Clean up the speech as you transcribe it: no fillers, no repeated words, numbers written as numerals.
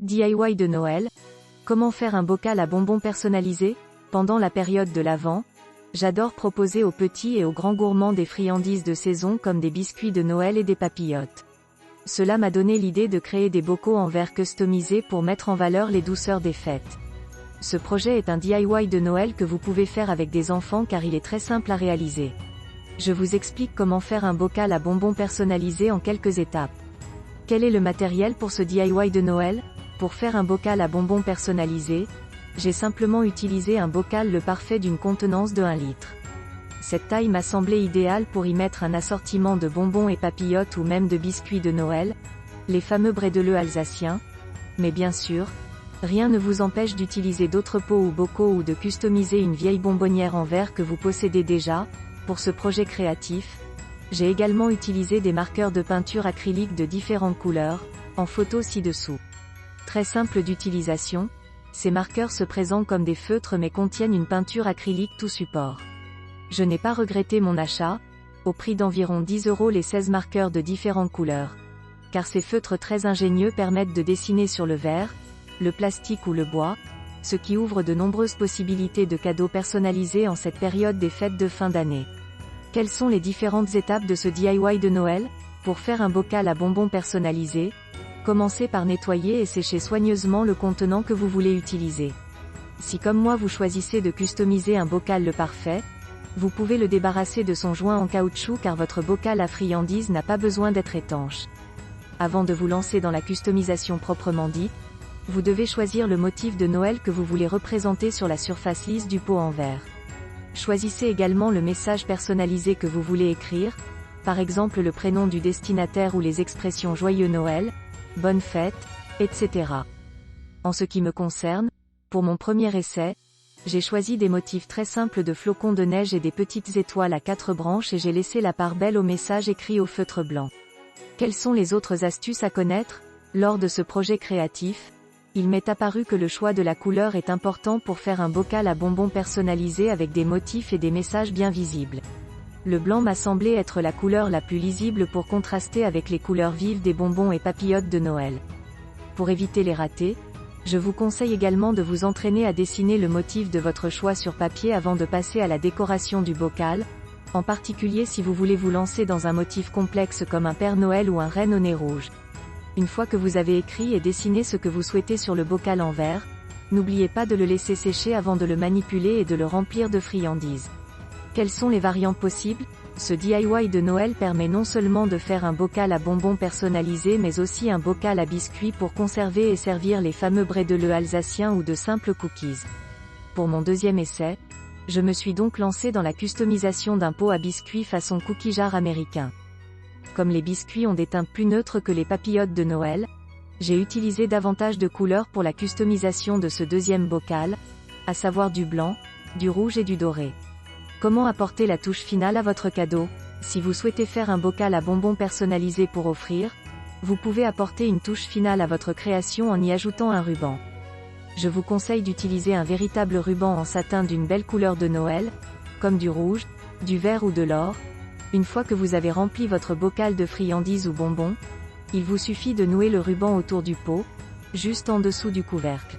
DIY de Noël. Comment faire un bocal à bonbons personnalisé pendant la période de l'Avent? J'adore proposer aux petits et aux grands gourmands des friandises de saison comme des biscuits de Noël et des papillotes. Cela m'a donné l'idée de créer des bocaux en verre customisés pour mettre en valeur les douceurs des fêtes. Ce projet est un DIY de Noël que vous pouvez faire avec des enfants car il est très simple à réaliser. Je vous explique comment faire un bocal à bonbons personnalisé en quelques étapes. Quel est le matériel pour ce DIY de Noël? Pour faire un bocal à bonbons personnalisé, j'ai simplement utilisé un bocal le parfait d'une contenance de 1 litre. Cette taille m'a semblé idéale pour y mettre un assortiment de bonbons et papillotes ou même de biscuits de Noël, les fameux brédeleux alsaciens. Mais bien sûr, rien ne vous empêche d'utiliser d'autres pots ou bocaux ou de customiser une vieille bonbonnière en verre que vous possédez déjà. Pour ce projet créatif, j'ai également utilisé des marqueurs de peinture acrylique de différentes couleurs, en photo ci-dessous. Très simple d'utilisation, ces marqueurs se présentent comme des feutres mais contiennent une peinture acrylique tout support. Je n'ai pas regretté mon achat, au prix d'environ 10 € les 16 marqueurs de différentes couleurs. Car ces feutres très ingénieux permettent de dessiner sur le verre, le plastique ou le bois, ce qui ouvre de nombreuses possibilités de cadeaux personnalisés en cette période des fêtes de fin d'année. Quelles sont les différentes étapes de ce DIY de Noël? Pour faire un bocal à bonbons personnalisé, commencez par nettoyer et sécher soigneusement le contenant que vous voulez utiliser. Si comme moi vous choisissez de customiser un bocal le parfait, vous pouvez le débarrasser de son joint en caoutchouc car votre bocal à friandises n'a pas besoin d'être étanche. Avant de vous lancer dans la customisation proprement dite, vous devez choisir le motif de Noël que vous voulez représenter sur la surface lisse du pot en verre. Choisissez également le message personnalisé que vous voulez écrire, par exemple le prénom du destinataire ou les expressions Joyeux Noël, Bonne fête, etc. En ce qui me concerne, pour mon premier essai, j'ai choisi des motifs très simples de flocons de neige et des petites étoiles à 4 branches et j'ai laissé la part belle au message écrit au feutre blanc. Quelles sont les autres astuces à connaître? Lors de ce projet créatif, il m'est apparu que le choix de la couleur est important pour faire un bocal à bonbons personnalisé avec des motifs et des messages bien visibles. Le blanc m'a semblé être la couleur la plus lisible pour contraster avec les couleurs vives des bonbons et papillotes de Noël. Pour éviter les ratés, je vous conseille également de vous entraîner à dessiner le motif de votre choix sur papier avant de passer à la décoration du bocal, en particulier si vous voulez vous lancer dans un motif complexe comme un Père Noël ou un renne au nez rouge. Une fois que vous avez écrit et dessiné ce que vous souhaitez sur le bocal en verre, n'oubliez pas de le laisser sécher avant de le manipuler et de le remplir de friandises. Quelles sont les variantes possibles? Ce DIY de Noël permet non seulement de faire un bocal à bonbons personnalisé mais aussi un bocal à biscuits pour conserver et servir les fameux brédeleux alsaciens ou de simples cookies. Pour mon deuxième essai, je me suis donc lancé dans la customisation d'un pot à biscuits façon cookie jar américain. Comme les biscuits ont des teintes plus neutres que les papillotes de Noël, j'ai utilisé davantage de couleurs pour la customisation de ce deuxième bocal, à savoir du blanc, du rouge et du doré. Comment apporter la touche finale à votre cadeau? Si vous souhaitez faire un bocal à bonbons personnalisé pour offrir, vous pouvez apporter une touche finale à votre création en y ajoutant un ruban. Je vous conseille d'utiliser un véritable ruban en satin d'une belle couleur de Noël, comme du rouge, du vert ou de l'or. Une fois que vous avez rempli votre bocal de friandises ou bonbons, il vous suffit de nouer le ruban autour du pot, juste en dessous du couvercle.